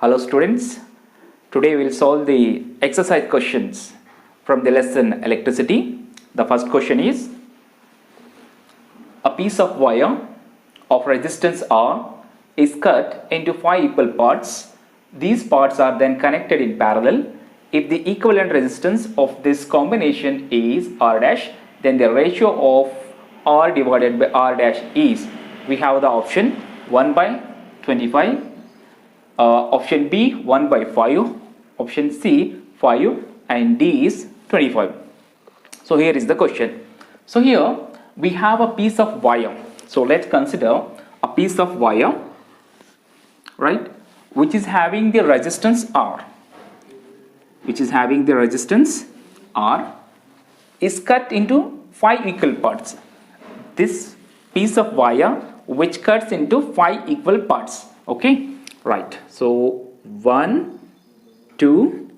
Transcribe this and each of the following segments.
Hello students, today we will solve the exercise questions from the lesson electricity. The first question is, a piece of wire of resistance R is cut into 5 equal parts. These parts are then connected in parallel. If the equivalent resistance of this combination is R dash, then the ratio of R divided by R dash is, we have the option 1 by 25, option B 1 by 5, option C 5, and D is 25. So here is the question. So here we have a piece of wire. So let's consider a piece of wire, right, which is having the resistance R, is cut into 5 equal parts. This piece of wire which cuts into 5 equal parts. Okay, right. So 1, 2,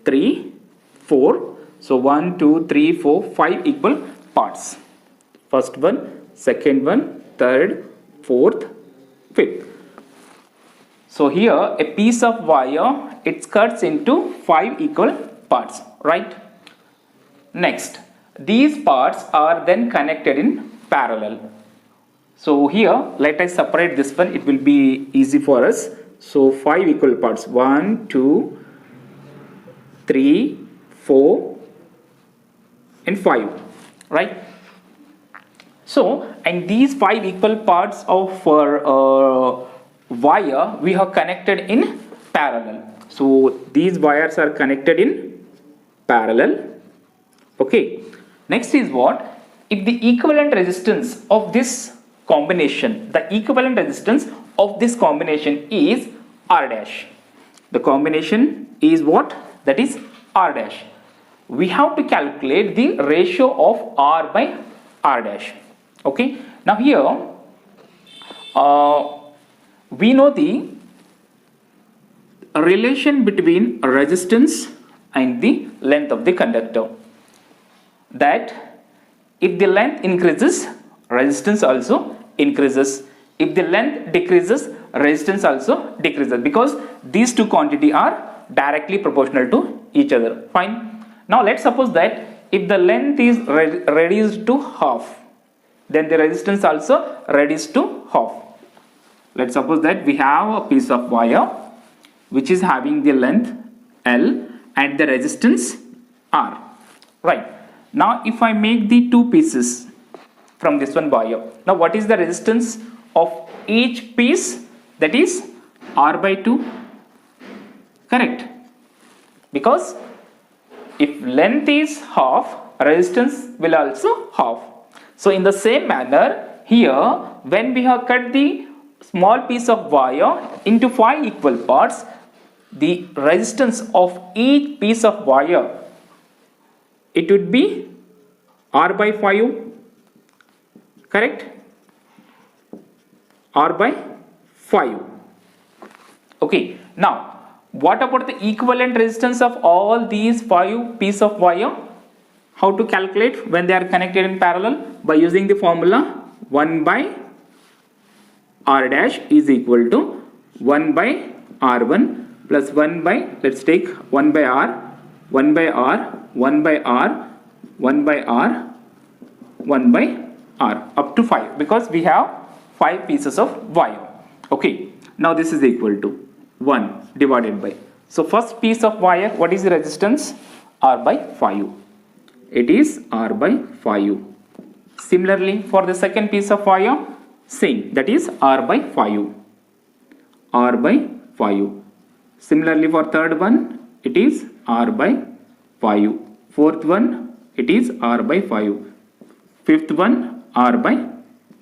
3, 4. So 1, 2, 3, 4, 5 equal parts. First one, second one, third, fourth, fifth. So here a piece of wire, it cuts into 5 equal parts, right? Next, these parts are then connected in parallel. So here let us separate this one, it will be easy for us. So 5 equal parts, 1, 2, 3, 4 and 5, right? So, and these 5 equal parts of wire we have connected in parallel. So these wires are connected in parallel. Okay. Next is what? If the equivalent resistance of this combination, is R dash. The combination is what? That is R dash. We have to calculate the ratio of R by R dash. Okay. Now here we know the relation between resistance and the length of the conductor. That if the length increases, resistance also increases. If the length decreases, resistance also decreases, because these two quantities are directly proportional to each other. Fine. Now let's suppose that if the length is reduced to half, then the resistance also reduced to half. Let's suppose that we have a piece of wire which is having the length L and the resistance R, right? Now if I make the two pieces from this one wire, now what is the resistance of each piece? That is R by 2, correct? Because if length is half, resistance will also half. So in the same manner here, when we have cut the small piece of wire into 5 equal parts, the resistance of each piece of wire, it would be R by 5, correct? R by 5. Okay. Now what about the equivalent resistance of all these 5 pieces of wire? How to calculate when they are connected in parallel? By using the formula 1 by R dash is equal to 1 by R1 plus 1 by, let's take 1 by R, 1 by R, 1 by R, 1 by R, 1 by R, up to 5, because we have 5 pieces of wire. Okay. Now this is equal to 1 divided by. So first piece of wire, what is the resistance? R by 5. It is R by 5. Similarly for the second piece of wire, same, that is R by 5. R by 5. Similarly for third one, it is R by 5. Fourth one, it is R by 5. Fifth one, R by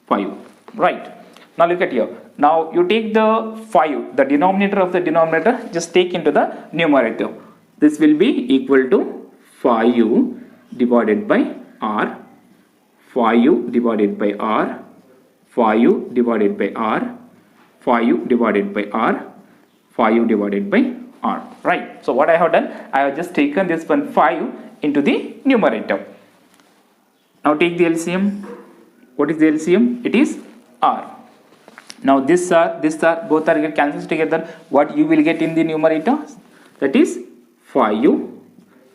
5. Right. Now look at here. Now you take the 5, the denominator of the denominator, just take into the numerator. This will be equal to 5 divided by R, 5 divided by R, 5 divided by R, 5 divided by R, 5 divided by R. Right. So what I have done, I have just taken this one 5 into the numerator. Now take the LCM. What is the LCM? It is R. Now this both are get cancelled together. What you will get in the numerator? That is 5.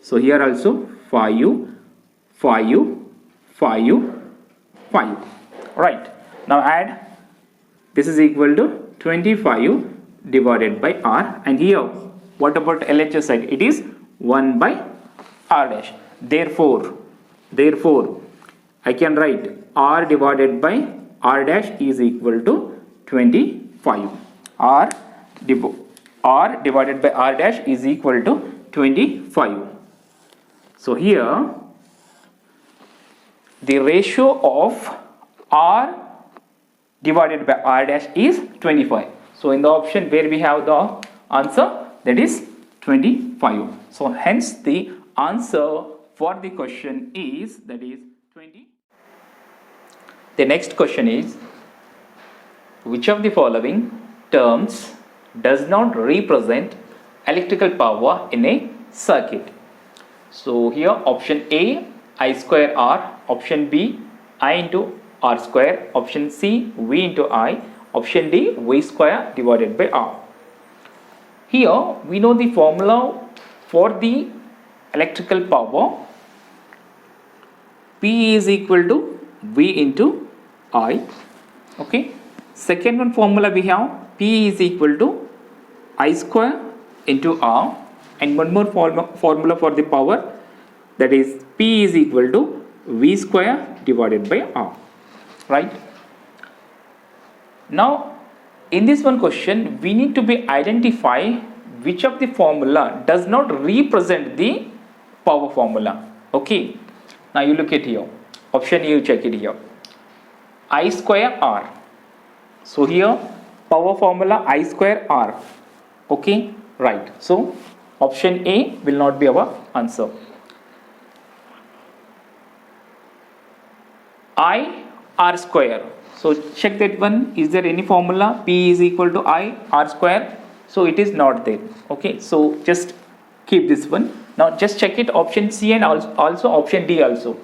So here also 5, 5, 5, 5. Right. Now add. This is equal to 25 divided by R, and here what about LHS side? It is 1 by R dash. Therefore I can write R divided by R dash is equal to 25. R divided by R dash is equal to 25. So here the ratio of R divided by R dash is 25. So in the option where we have the answer, that is 25. So hence the answer for the question is, that is 20. The next question is, which of the following terms does not represent electrical power in a circuit? So here option A, I square R, option B, I into R square, option C, V into I, option D, V square divided by R. Here we know the formula for the electrical power. P is equal to V into I. Okay. Second one formula we have P is equal to I square into R, and one more formula for the power, that is P is equal to V square divided by R. Right. Now in this one question we need to be identify which of the formula does not represent the power formula. Okay. Now you look at here. Option A, you check it here. I square R. So here power formula I square R. Okay. Right. So option A will not be our answer. I R square. So check that one. Is there any formula? P is equal to I R square. So it is not there. Okay. So just keep this one. Now just check it. Option C and also option D also.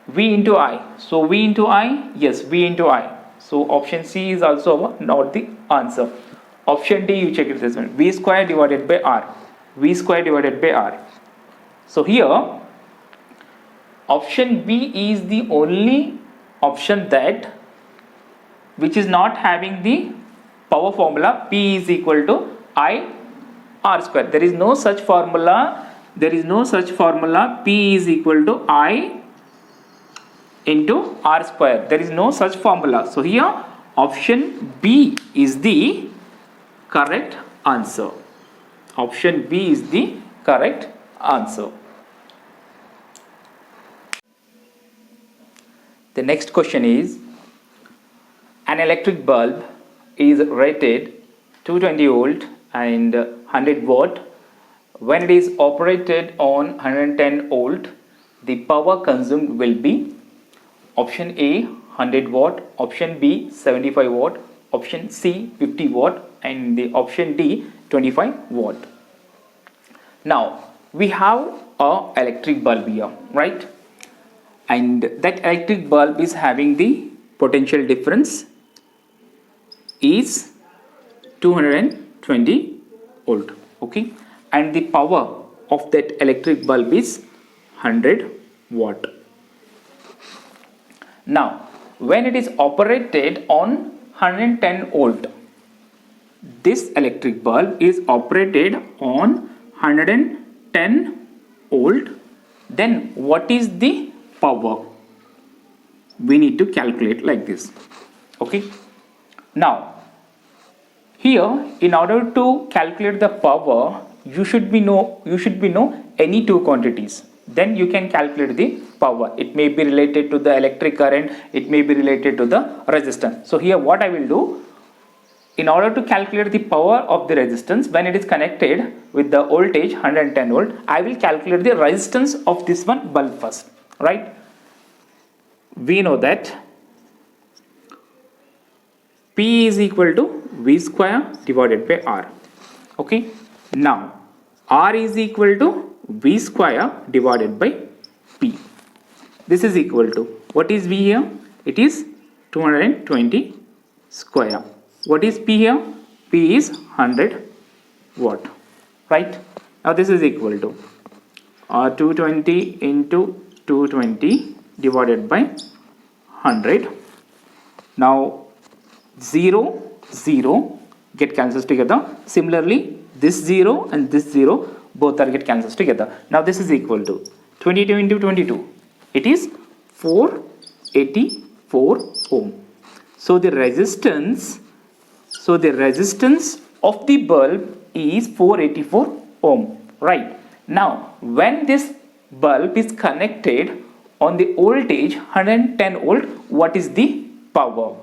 V into I. So V into I. Yes, V into I. So option C is also not the answer. Option D, you check it this one. V square divided by R. V square divided by R. So here option B is the only option that which is not having the power formula P is equal to I R square. There is no such formula. There is no such formula P is equal to I into R square. There is no such formula. So here option B is the correct answer. Option B is the correct answer. The next question is, an electric bulb is rated 220 volt and 100 watt. When it is operated on 110 volt, the power consumed will be option A 100 watt, option B 75 watt, option C 50 watt, and the option D 25 watt. Now we have a electric bulb here, right? And that electric bulb is having the potential difference is 220 volt. Okay, and the power of that electric bulb is 100 watt. Now when it is operated on 110 volt, this electric bulb is operated on 110 volt, then what is the power? We need to calculate like this. Okay, now here in order to calculate the power, you should know any two quantities, then you can calculate the power. It may be related to the electric current, it may be related to the resistance. So here what I will do, in order to calculate the power of the resistance when it is connected with the voltage 110 volt, I will calculate the resistance of this one bulb first, right? We know that P is equal to V square divided by R. Okay, now R is equal to V square divided by P. This is equal to, what is V here? It is 220 square. What is P here? P is 100 watt, right? Now this is equal to 220 into 220 divided by 100. Now 0 0 get cancels together. Similarly this 0 and this 0 both are get cancels together. Now this is equal to 22 into 22. It is 484 ohm. So the resistance of the bulb is 484 ohm, right? Now when this bulb is connected on the voltage 110 volt, what is the power?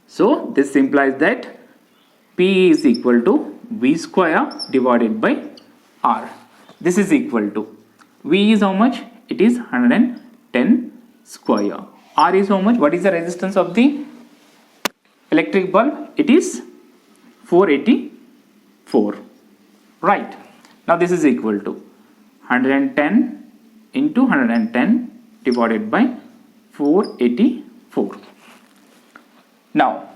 So this implies that P is equal to V square divided by R. This is equal to V is how much? It is 110 square. R is how much? What is the resistance of the electric bulb? It is 484, right? Now this is equal to 110 into 110 divided by 484. Now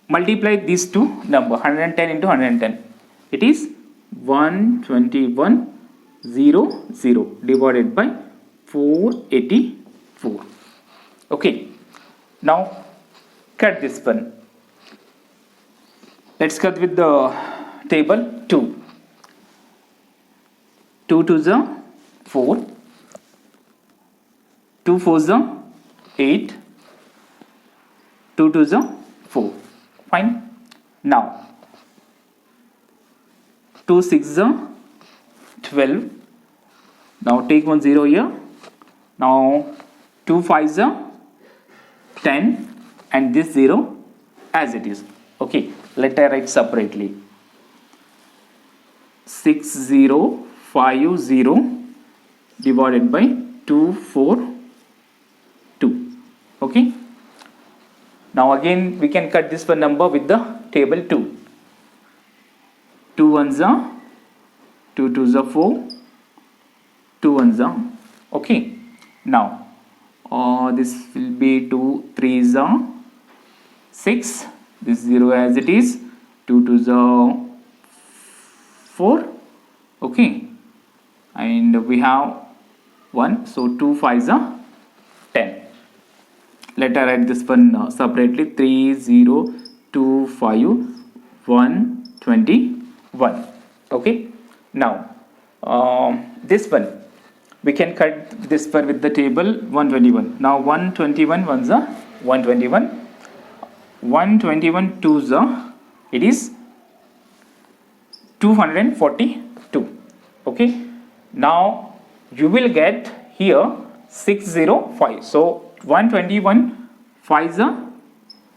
multiply these two number, 110 into 110. It is 12100 divided by 484. Okay, now cut this one. Let's cut with the table. 2 to the 4, 2 4s the 8, 2 to the 4. Fine. Now 2 6 the 12. Now take 1 0 here. Now 2 5 the 10 and this 0 as it is. Okay, let I write separately. 6050 divided by 242. Okay. Now again we can cut this one number with the table 2. 2 1s are 2 2s are 4, 2 1s are. Okay. Now this will be 2 3s are 6. This 0 as it is. 2 2s are 4. Okay. And we have 1. So 2 5s are 10. Let us write this one separately. 3 0 2 5 1 21. Okay. Now this one we can cut this one with the table 121. Now 121 ones are 121. 121 twos are, it is 242. Okay. Now you will get here 605. So 121 5s are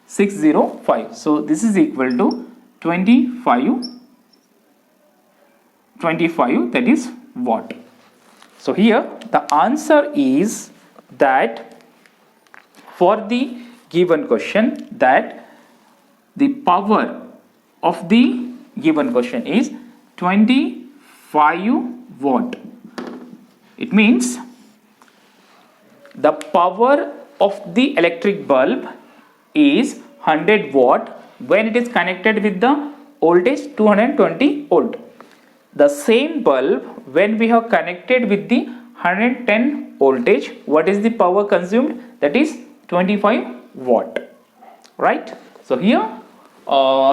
605. So this is equal to 25, that is watt. So here the answer is that for the given question, that the power of the given question is 25 watt. It means the power of the electric bulb is 100 watt when it is connected with the voltage 220 volt. The same bulb when we have connected with the 110 voltage, what is the power consumed? That is 25 watt, right? So here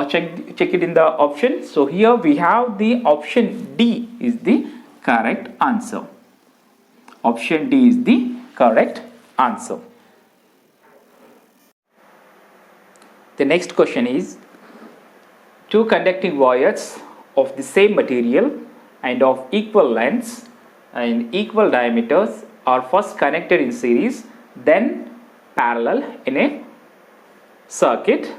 check it in the option. So here we have the option D is the correct answer. Option D is the correct answer. The next question is, two conducting wires of the same material and of equal lengths and equal diameters are first connected in series, then parallel in a circuit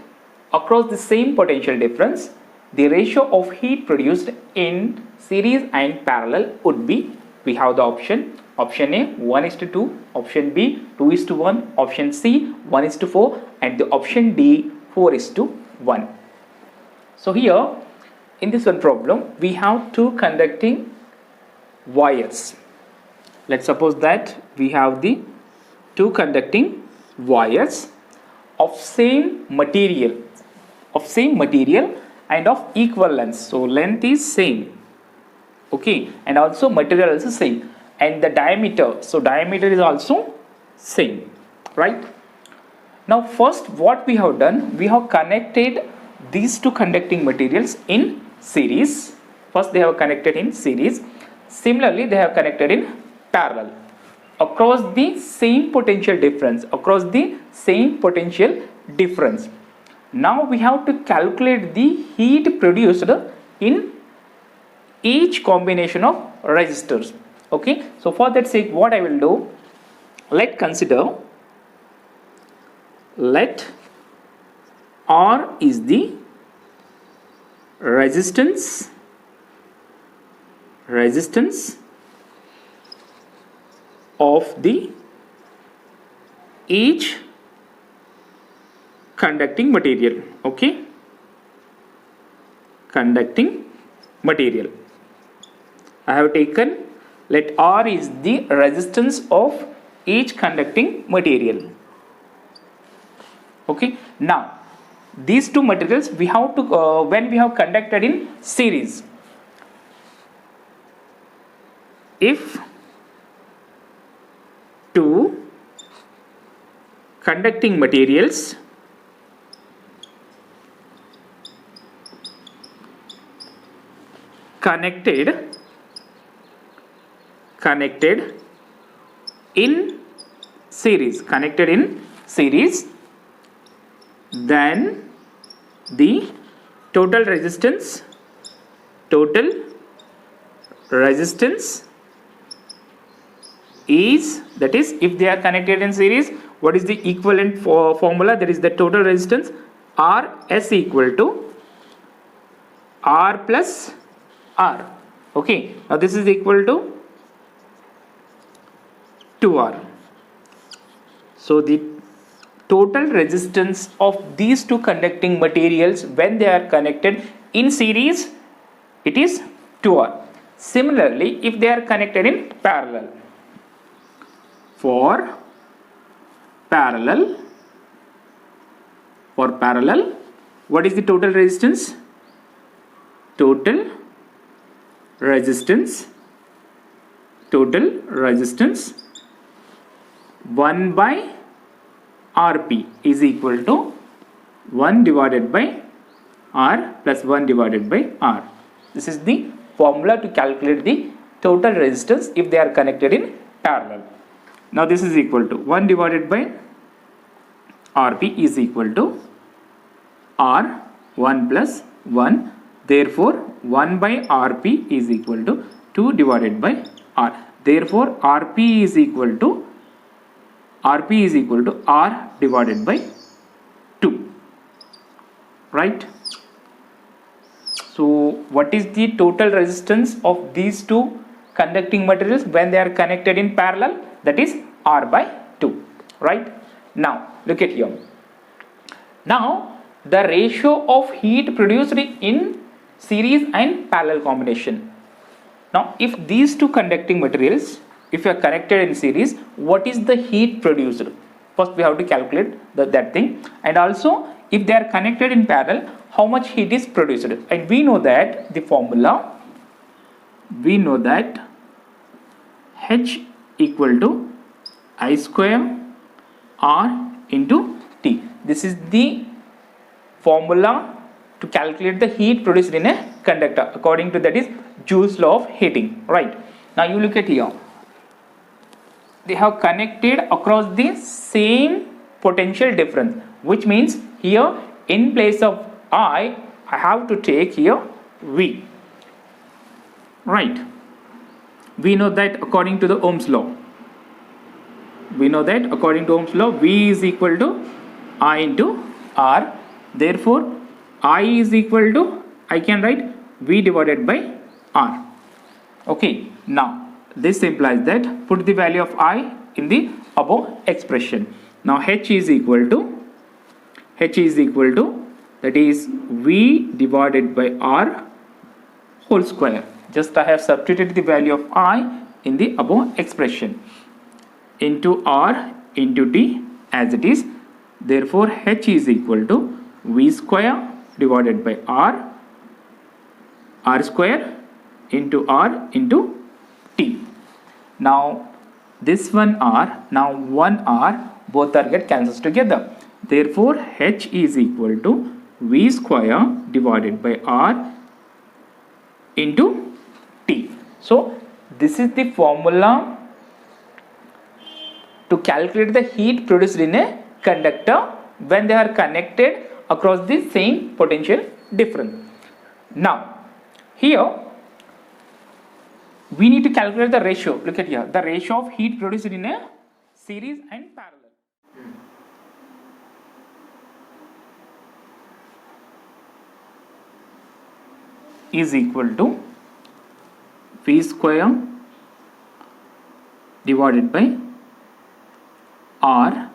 across the same potential difference. The ratio of heat produced in series and parallel would be, we have the option A 1:2, option B 2:1, option C 1:4, and the option D 4:1. So here in this one problem we have two conducting wires. Let's suppose that we have the two conducting wires of same material, and of equal length. So length is same, okay, and also material is same, and the diameter, so diameter is also same, right? Now first what we have done, we have connected these two conducting materials in series. First they have connected in series, similarly they have connected in parallel across the same potential difference. Now we have to calculate the heat produced in each combination of resistors. Okay, so for that sake what I will do, let R is the resistance of the each conducting material. Okay, conducting material. I have taken, let R is the resistance of each conducting material. Okay, now these two materials we have to when we have conducted in series, if two conducting materials connected in series, then the total resistance is, that is, if they are connected in series, what is the equivalent formula? That is the total resistance Rs equal to R plus R. Okay, now this is equal to 2R. So the total resistance of these two conducting materials when they are connected in series, it is 2R. Similarly, if they are connected in parallel, for parallel, what is the total resistance? Total resistance 1 by Rp is equal to 1 divided by R plus 1 divided by R. This is the formula to calculate the total resistance if they are connected in parallel. Now this is equal to 1 divided by Rp is equal to R 1 plus 1. Therefore 1 by Rp is equal to 2 divided by R. Therefore Rp is equal to R divided by 2, right? So what is the total resistance of these two conducting materials when they are connected in parallel? That is R by 2, right? Now look at here. Now the ratio of heat produced in series and parallel combination. Now if these two conducting materials, if you are connected in series, what is the heat produced? First we have to calculate that thing, and also if they are connected in parallel, how much heat is produced. And we know that the formula, we know that H equal to I square R into T. This is the formula to calculate the heat produced in a conductor. According to that is Joule's law of heating, right? Now you look at here. They have connected across the same potential difference, which means here in place of I have to take here V, right? We know that according to the Ohm's law, V is equal to I into R. Therefore I is equal to, I can write V divided by R. Okay, now this implies that put the value of I in the above expression. Now H is equal to, that is V divided by R whole square. Just I have substituted the value of I in the above expression into R into T as it is. Therefore, H is equal to V square divided by R square into R into T. Now this one R, now one R, both are get cancels together. Therefore, H is equal to V square divided by R into T. So this is the formula to calculate the heat produced in a conductor when they are connected across the same potential difference. Now here we need to calculate the ratio. Look at here, the ratio of heat produced in a series and parallel. Is equal to V square divided by R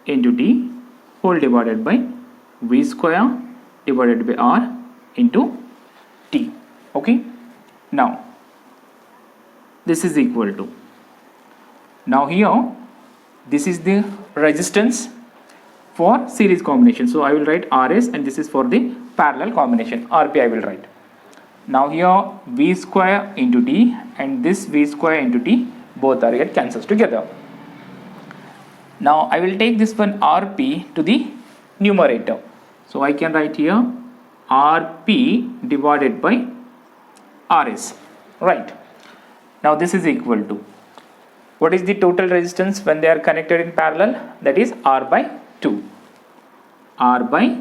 into T whole divided by V square divided by R into T. Okay. Now this is equal to, now here this is the resistance for series combination, so I will write RS, and this is for the parallel combination, RP I will write. Now here V square into T and this V square into T both are get cancels together. Now I will take this one RP to the numerator, so I can write here RP divided by RS, right. Now this is equal to, what is the total resistance when they are connected in parallel? That is R by 2. R by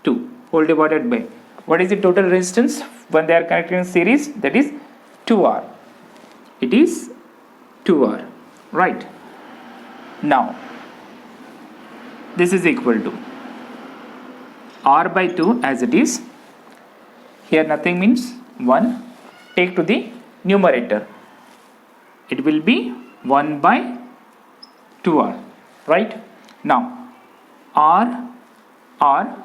2 whole divided by, what is the total resistance when they are connected in series? That is 2R. It is 2R, right. Now this is equal to R by 2 as it is. Here nothing means 1. Take to the numerator. It will be 1 by 2R, right. Now R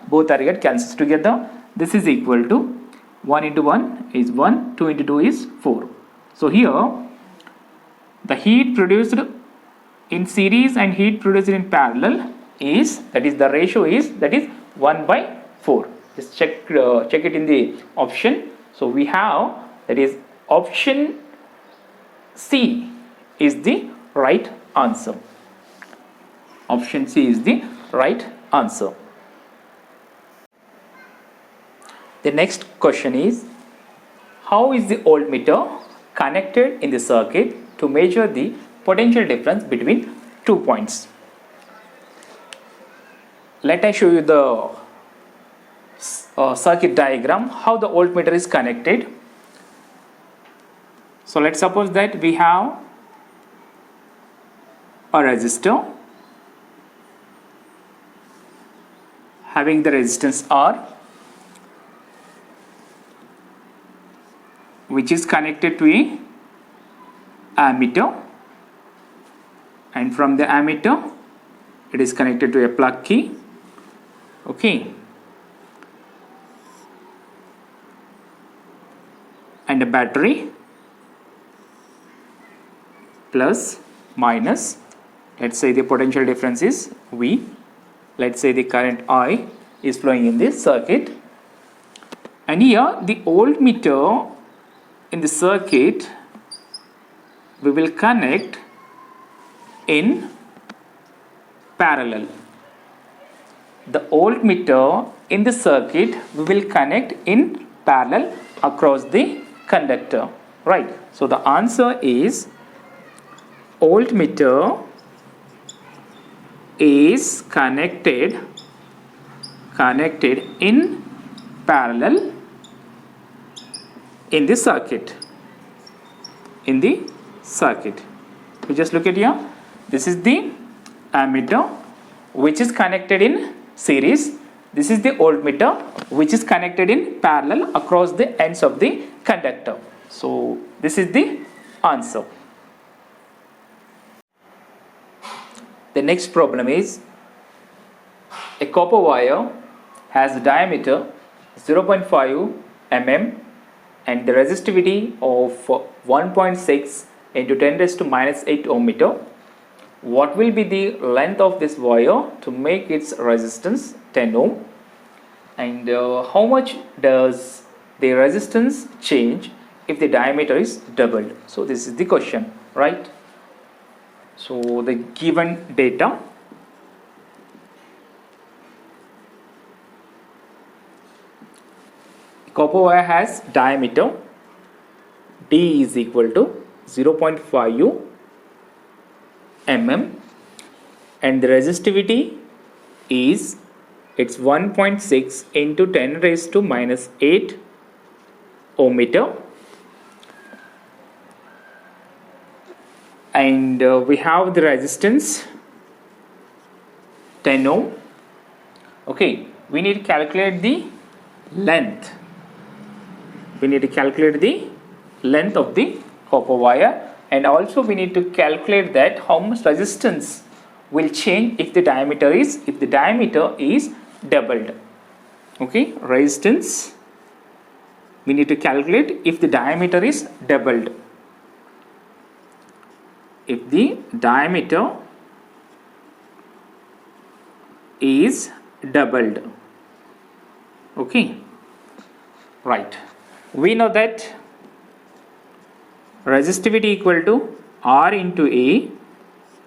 both are get cancels together. This is equal to 1 into 1 is 1, 2 into 2 is 4. So here the heat produced in series and heat produced in parallel is, that is the ratio is, that is 1 by 4. Just check it in the option. So we have, that is option C is the right answer. Option C is the right answer. The next question is, how is the voltmeter connected in the circuit to measure the potential difference between 2 points? Let I show you the circuit diagram, how the voltmeter is connected. So let's suppose that we have a resistor having the resistance R, which is connected to a ammeter, and from the ammeter it is connected to a plug key. Okay, and a battery, plus minus. Let's say the potential difference is V. Let's say the current I is flowing in this circuit, and here the voltmeter in the circuit we will connect in parallel. The voltmeter in the circuit we will connect in parallel across the conductor, right. So the answer is voltmeter is connected in parallel in the circuit. We just look at here. This is the ammeter which is connected in series. This is the voltmeter which is connected in parallel across the ends of the conductor. So this is the answer. The next problem is, a copper wire has a diameter 0.5 mm and the resistivity of 1.6 into 10 raised to minus 8 ohm meter. what will be the length of this wire to make its resistance 10 ohm, and how much does the resistance change if the diameter is doubled. So this is the question, right? So the given data, copper wire has diameter D is equal to 0.5 mm, and the resistivity is, it's 1.6 into 10 raised to minus 8 ohm meter, and we have the resistance 10 ohm. Okay, we need to calculate the length. We need to calculate the length of the copper wire, and also we need to calculate that how much resistance will change if the diameter is doubled. Okay, resistance we need to calculate if the diameter is doubled. If the diameter is doubled. Okay, right, we know that resistivity equal to R into A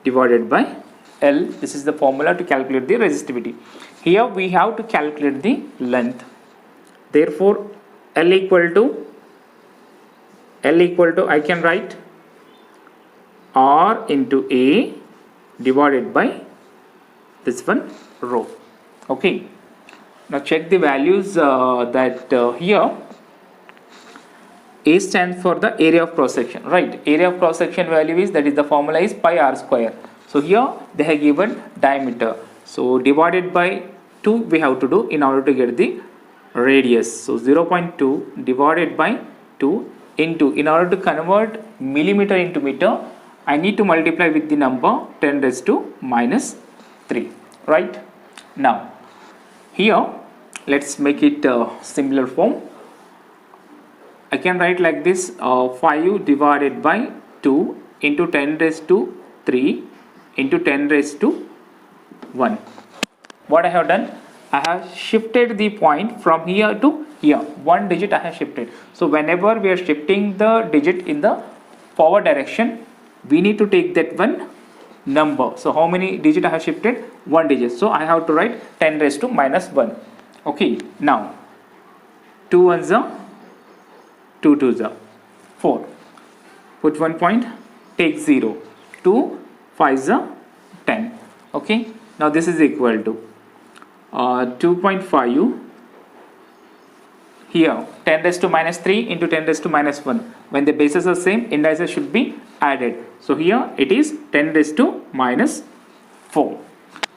divided by L. This is the formula to calculate the resistivity. Here we have to calculate the length. Therefore L equal to I can write R into A divided by this one rho. Okay, now check the values here A stands for the area of cross section, right? Area of cross section value is, that is the formula is pi r square. So here they have given diameter, so divided by 2 we have to do in order to get the radius. So 0.2 divided by 2 into, in order to convert millimeter into meter, I need to multiply with the number 10 raised to minus 3, right? Now here let's make it similar form. I can write like this, 5 divided by 2 into 10 raised to 3 into 10 raised to 1. What I have done, I have shifted the point from here to here, 1 digit I have shifted. So whenever we are shifting the digit in the forward direction, we need to take that one number. So how many digit I have shifted? 1 digit. So I have to write 10 raised to minus 1. Okay, now 2 ones are 2 twos are 4. Put 1 point, take 0. 2 5s are 10. Okay, now this is equal to 2.5 here, 10 raised to minus 3 into 10 raised to minus 1. When the bases are same, indices should be added. So here it is 10 raised to minus 4.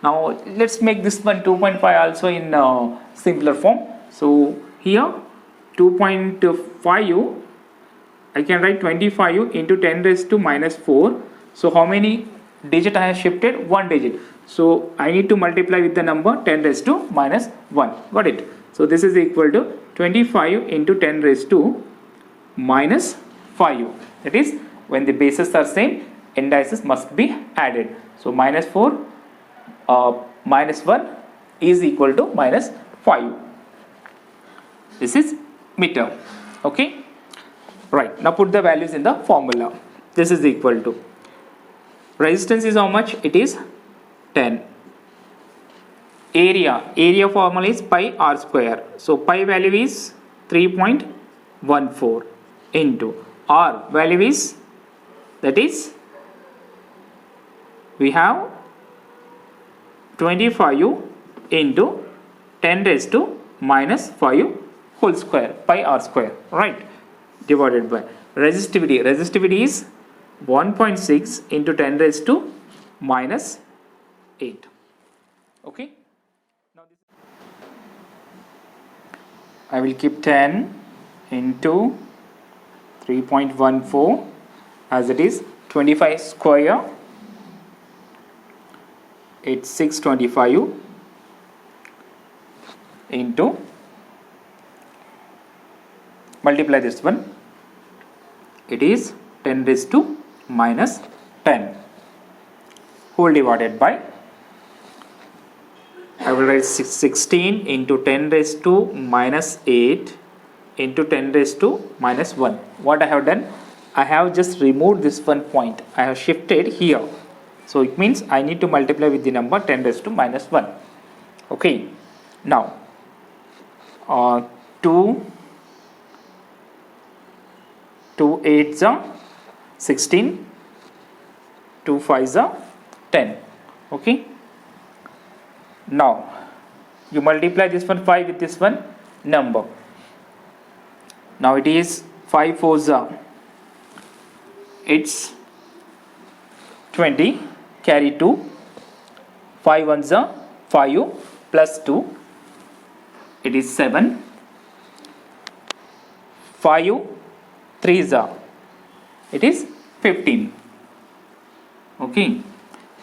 Now let's make this one 2.5 also in simpler form. So here 2.5, I can write 25 into 10 raised to minus 4. So how many digit I have shifted? 1 digit. So I need to multiply with the number 10 raised to minus 1. Got it? So this is equal to 25 into 10 raised to minus 5. That is, when the bases are same, indices must be added. So minus 4 minus 1 is equal to minus 5. This is meter. Okay, right, now put the values in the formula. This is equal to, resistance is how much? It is 10. Area formula is pi r square. So pi value is 3.14 into r value is, that is, we have 25 into 10 raised to minus 5 whole square, pi r square, right, divided by resistivity is 1.6 into 10 raised to minus 8. Okay, now this, I will keep 10 into 3.14 as it is, 25 square, it's 625 into, multiply this one, it is 10 raised to minus 10. whole divided by, I will write 16 into 10 raised to minus 8 into 10 raised to minus 1. What I have done? I have just removed this one point. I have shifted here. So it means I need to multiply with the number 10 raised to minus 1. Okay. Now, 2 8s are 16, 2 5s are 10. Okay. Now, you multiply this one 5 with this one number. Now it is 5 4s are, it's 20, carry 2, 5 1s are 5 plus 2, it is 7, 5 3s are, it is 15. Okay.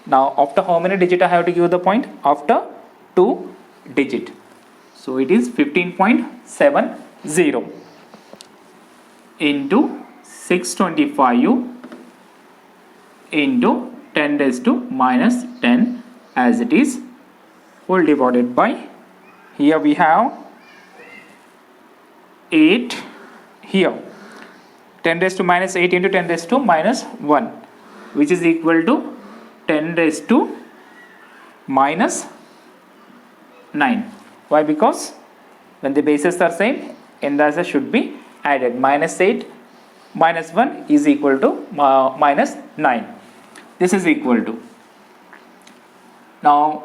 Now after how many digit I have to give the point? After 2 digit. So it is 15.70 into 625 into 10 raised to minus 10 as it is, whole divided by, here we have 8 here, 10 raised to minus 8 into 10 raised to minus 1, which is equal to 10 raised to minus 9. Why? Because when the bases are same, answer should be added. Minus 8 minus 1 is equal to minus 9. This is equal to. Now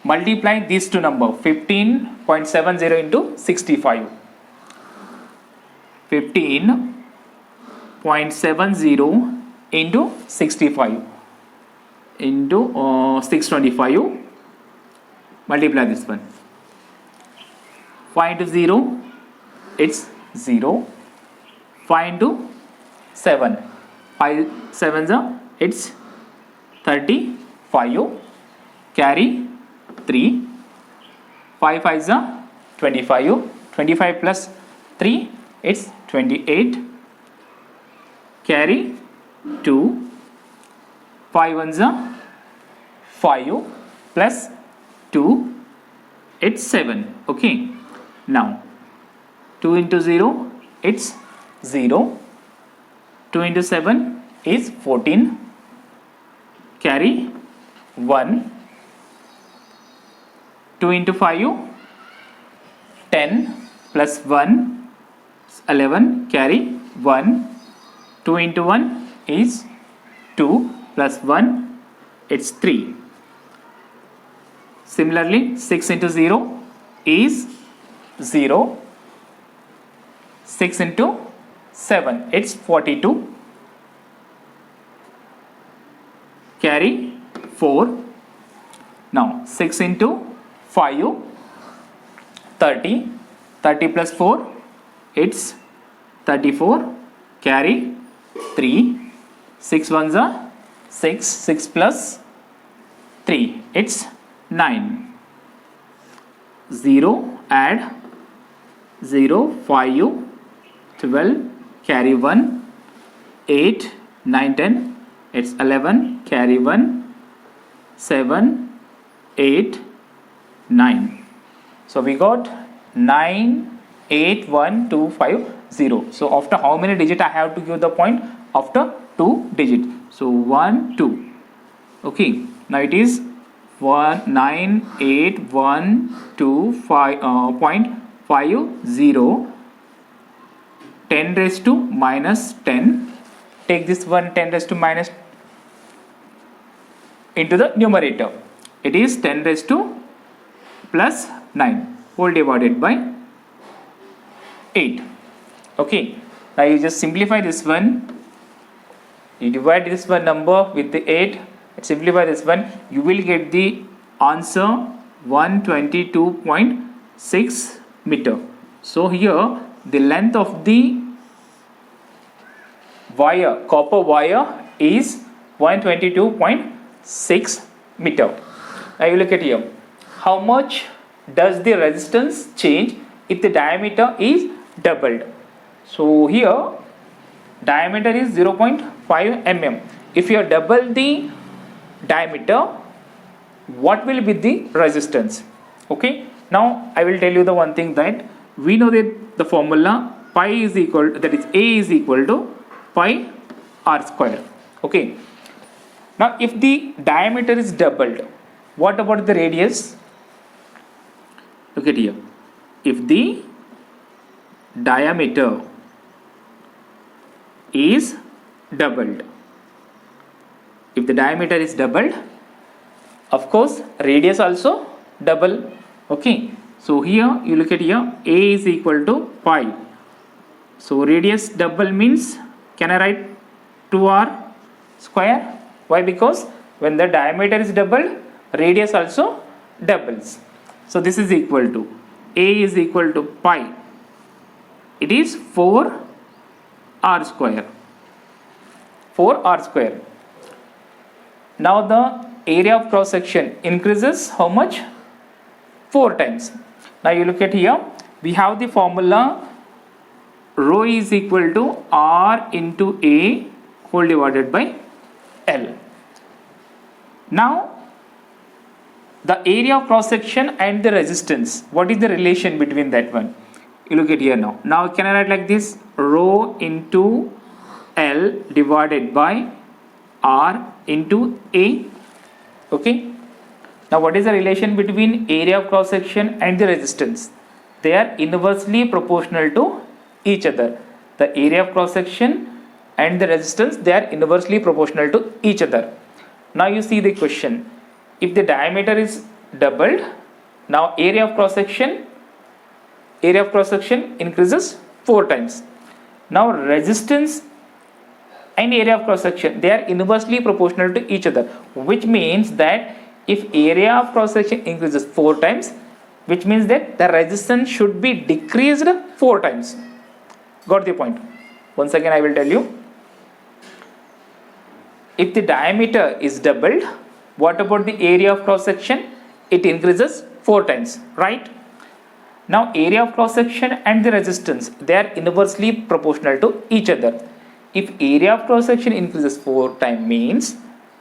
multiply these two numbers, 15.70 into 65. 15.70 into 65 into 625. Multiply this one. 5 into 0, it's 0. 5 into 7, 5 7s are, it's 35. Carry 3. 5 5s are 25. 25 plus 3, it's 28. Carry 2. 5 1s are 5 plus 2, it's 7. Okay. Now 2 into 0, it's 0. 2 into 7 is 14. Carry 1. 2 into 5, 10 plus 1, 11. Carry 1. 2 into 1 is 2 plus 1, it's 3. Similarly, 6 into 0 is 0. 6 into 7, it's 42. Carry 4. Now 6 into 5, 30. 30 plus 4, it's 34. Carry 3. 6 1s are 6. 6 plus 3, it's 9. 0, add 0, 5, 12, carry 1, 8, 9, 10, it's 11, carry 1, 7, 8, 9. So we got 9, 8, 1, 2, 5, 0. So after how many digit I have to give the point? After 2 digit. So 1, 2. Okay. Now it is 1, 9, 8, 1, 2, 5, 0, 10 raised to minus 10. Take this one 10 raised to minus into the numerator. It is 10 raised to plus 9 whole divided by 8. Okay. Now you just simplify this one. You divide this one number with the 8. Simplify this one. You will get the answer 122.6 meter. So here the length of the wire, copper wire, is 122.6 meter. Now you look at here. How much does the resistance change if the diameter is doubled? So here diameter is 0.5 mm. If you double the diameter, what will be the resistance? Okay, now I will tell you the one thing, that we know that the formula pi is equal, that is A is equal to pi r square. Okay, now if the diameter is doubled, what about the radius? Look at here. If the diameter is doubled, if the diameter is doubled, of course radius also double. Okay, so here you look at here, A is equal to pi, so radius double means, can I write 2r square? Why? Because when the diameter is doubled, radius also doubles. So this is equal to, A is equal to pi, it is 4r square, 4r square. Now the area of cross section increases how much? 4 times. Now you look at here, we have the formula rho is equal to r into A whole divided by L. Now the area of cross section and the resistance, what is the relation between that one? You look at here now. Now can I write like this, rho into L divided by r into A. Okay, now what is the relation between area of cross section and the resistance? They are inversely proportional to each other. The area of cross section and the resistance, they are inversely proportional to each other. Now you see the question, if the diameter is doubled, now area of cross section increases 4 times. Now resistance and area of cross section, they are inversely proportional to each other, which means that if area of cross section increases 4 times, which means that the resistance should be decreased 4 times. Got the point? Once again I will tell you, if the diameter is doubled, what about the area of cross section? It increases 4 times, right? Now area of cross section and the resistance, they are inversely proportional to each other. If area of cross section increases 4 times, means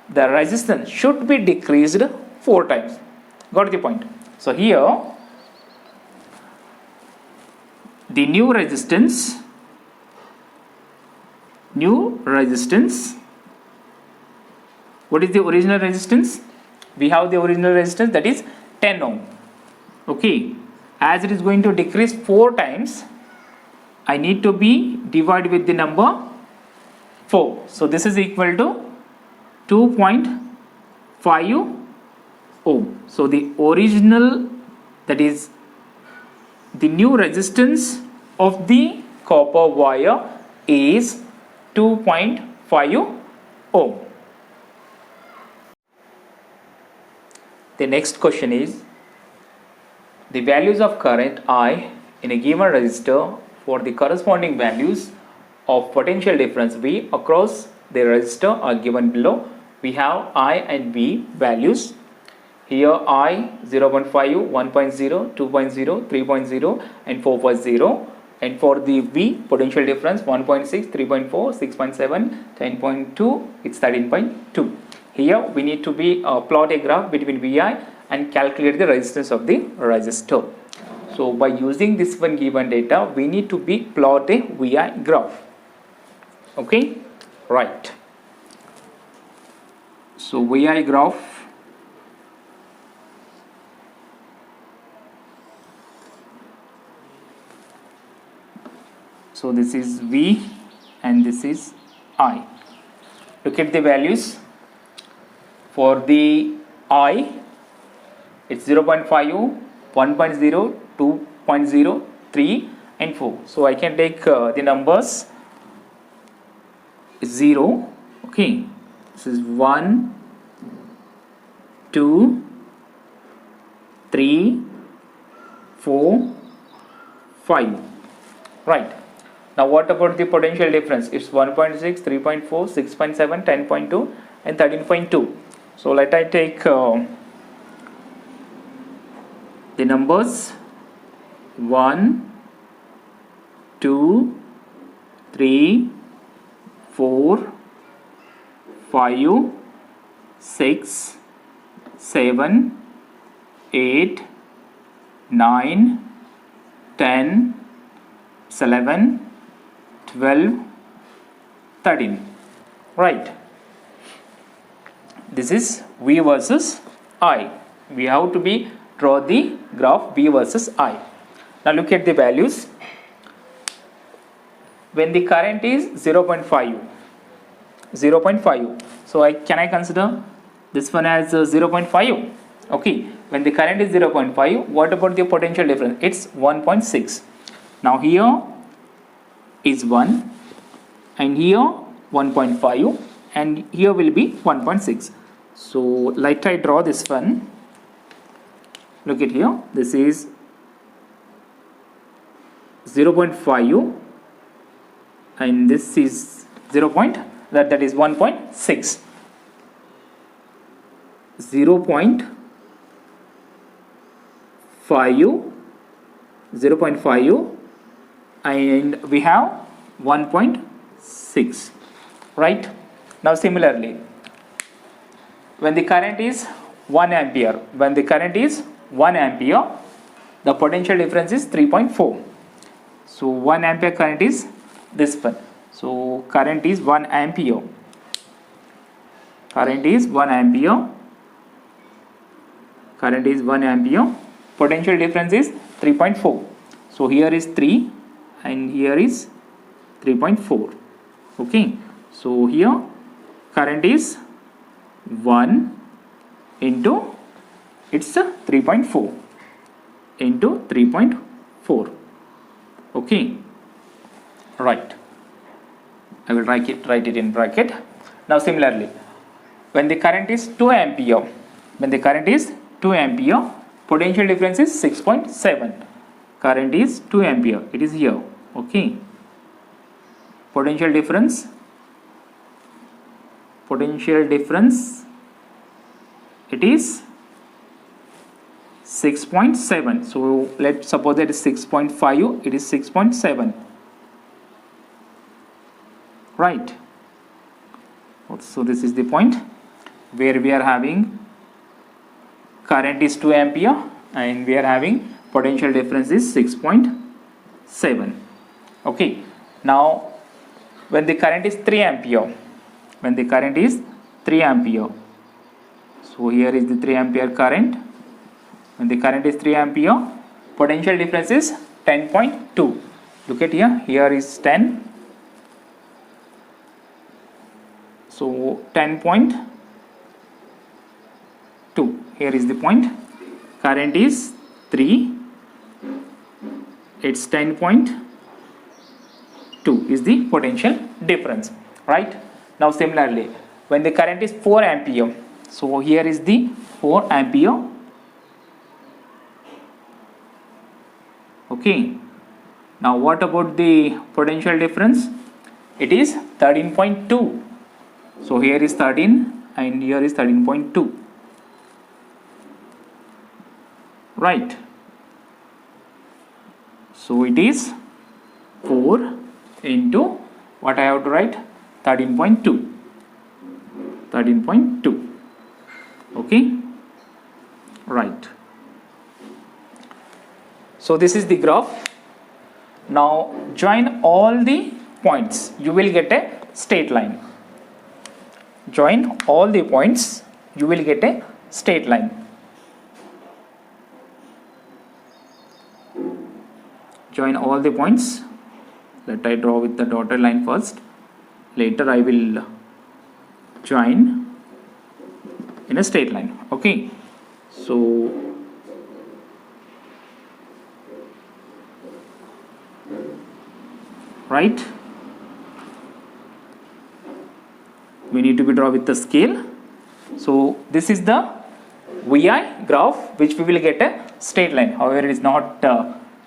the resistance should be decreased 4 times. Got the point? So here the new resistance, what is the original resistance? We have the original resistance, that is 10 ohm. Okay, as it is going to decrease 4 times, I need to be divided with the number 4. So this is equal to 2.5 ohm. So the original, that is the new resistance of the copper wire, is 2.5 ohm. The next question is, the values of current I in a given resistor for the corresponding values of potential difference V across the resistor are given below. We have I and V values. Here I 0.5, 1.0, 2.0, 3.0 and 4.0, and for the V potential difference 1.6, 3.4, 6.7, 10.2, it's 13.2. Here we need to be plot a graph between Vi and calculate the resistance of the resistor. So by using this one given data, we need to be plot a Vi graph. Okay, right. So Vi graph, so this is V and this is I. Look at the values. For the I, it's 0.5, 1.0, 2.0, 3 and 4. So I can take the numbers 0. Okay, this is 1, 2, 3, 4, 5. Right. Now what about the potential difference? It's 1.6, 3.4, 6.7, 10.2 and 13.2. So let I take the numbers 1, 2, 3, 4, 5, 6, 7, 8, 9, 10, 11, 12, 13. Right. This is V versus I. We have to draw the graph V versus I. Now look at the values. When the current is 0.5, so can I consider this one as 0.5? Okay, when the current is 0.5, what about the potential difference? It's 1.6. Now here is 1 and here 1.5 and here will be 1.6. So let I draw this one. Look at here, this is 0.5 and this is that is 1.6. 0.5, 0.5 and we have 1.6, right? Now similarly, when the current is 1 ampere, the potential difference is 3.4. So 1 ampere current is this one. So current is 1 ampere. Current is 1 ampere. Potential difference is 3.4. So here is 3 and here is 3.4. Okay. So here current is 1 into it's 3.4 into 3.4. Okay. Right. I will write it in bracket. Now similarly, when the current is 2 ampere, potential difference is 6.7. Current is 2 ampere. It is here. Okay. Potential difference. It is 6.7. So let's suppose that is 6.5. It is 6.7. Right. So this is the point where we are having current is 2 ampere and we are having potential difference is 6.7. Okay. Now when the current is 3 ampere, so here is the 3 ampere current. When the current is 3 ampere, potential difference is 10.2. Look at here. Here is 10. So 10.2. Here is the point. Current is 3. It's 10.2 is the potential difference. Right. Now similarly, when the current is 4 ampere, so here is the 4 ampere. Okay. Now what about the potential difference? It is 13.2. So here is 13 and here is 13.2. Right. So it is 4 into what I have to write? 13.2. Okay. Right. So this is the graph. Now join all the points. You will get a straight line. Join all the points. You will get a straight line. Join all the points. Let I draw with the dotted line first. Later I will join in a straight line. Okay. So right, we need to be draw with the scale. So this is the VI graph which we will get a straight line. However, it is not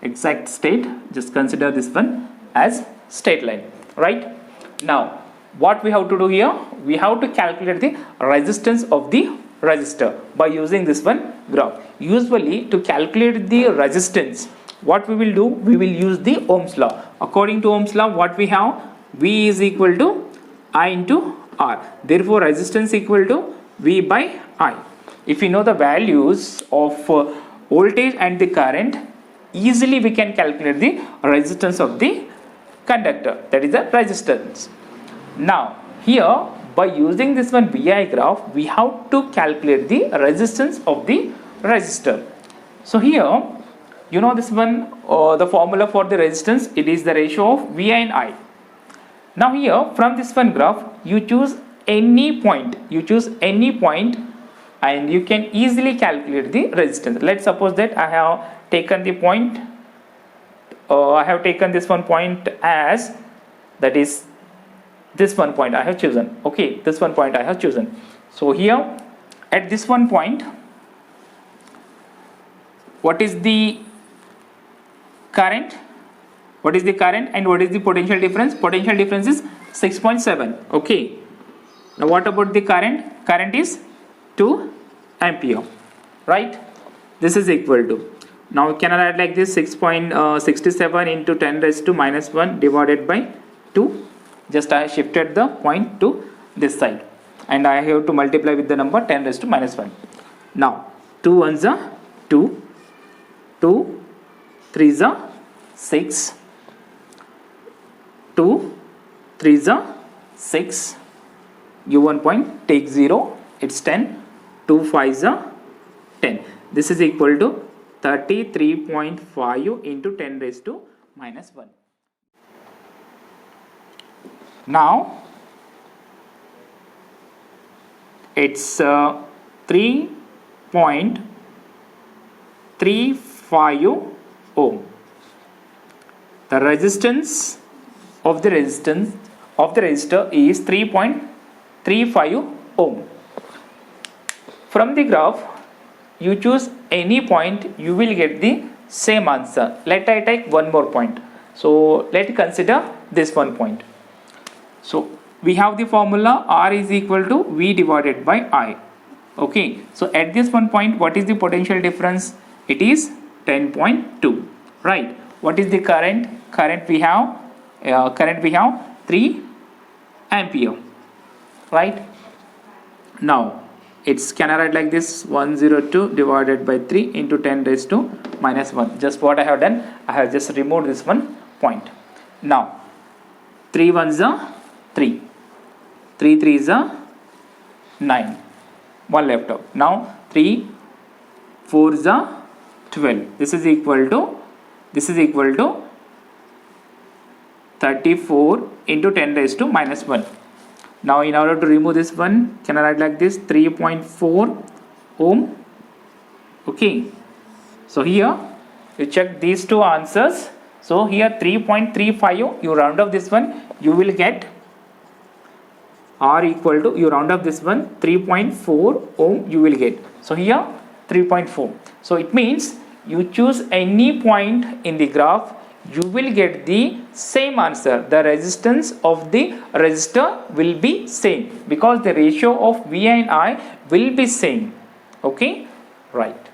exact straight. Just consider this one as straight line. Right. Now what we have to do here? We have to calculate the resistance of the resistor by using this one graph. Usually to calculate the resistance, what we will do? We will use the Ohm's law. According to Ohm's law, what we have? V is equal to I into R. Therefore, resistance equal to V by I. If you know the values of voltage and the current, easily we can calculate the resistance of the conductor, that is the resistance. Now here, by using this one VI graph, we have to calculate the resistance of the resistor. So here, you know this one, the formula for the resistance, it is the ratio of VI and I. Now here, from this one graph, you choose any point, and you can easily calculate the resistance. Let's suppose that I have taken the point, I have taken this one point as, that is this one point I have chosen. Okay, this one point I have chosen. So here at this one point, what is the current? What is the current and what is the potential difference? Potential difference is 6.7. Okay. Now what about the current? Current is 2 ampere. Right? This is equal to. Now can I write like this? 6.67 into 10 raised to minus 1 divided by 2. Just I shifted the point to this side. And I have to multiply with the number 10 raised to minus 1. Now 2 ones are 2. 2 3s are 6. 2 3s are 6. Give 1 point, take 0, it's 10. 2 5s are 10. This is equal to 33.5 into 10 raised to minus 1. Now it's 3.35 ohm. The resistance of the resistor is 3.35 ohm. From the graph, you choose any point, you will get the same answer. Let I take one more point. So let's consider this one point. So we have the formula R is equal to V divided by I. Okay, so at this one point, what is the potential difference? It is 10.2. Right? What is the current? Current we have 3 ampere. Right? Now it's, can I write like this, 102 divided by 3 into 10 raised to minus 1. Just what I have done, I have just removed this one point. Now 3 ones are 3, 3 3s are 9, 1 left out. Now 3 4s are 12. This is equal to 34 into 10 raised to minus 1. Now in order to remove this one, can I write like this, 3.4 ohm. Okay, so here you check these two answers. So here 3.35, you round off this one, you will get R equal to, you round up this one, 3.4 ohm you will get. So here 3.4. So it means you choose any point in the graph, you will get the same answer. The resistance of the resistor will be same because the ratio of V and I will be same. Okay, right.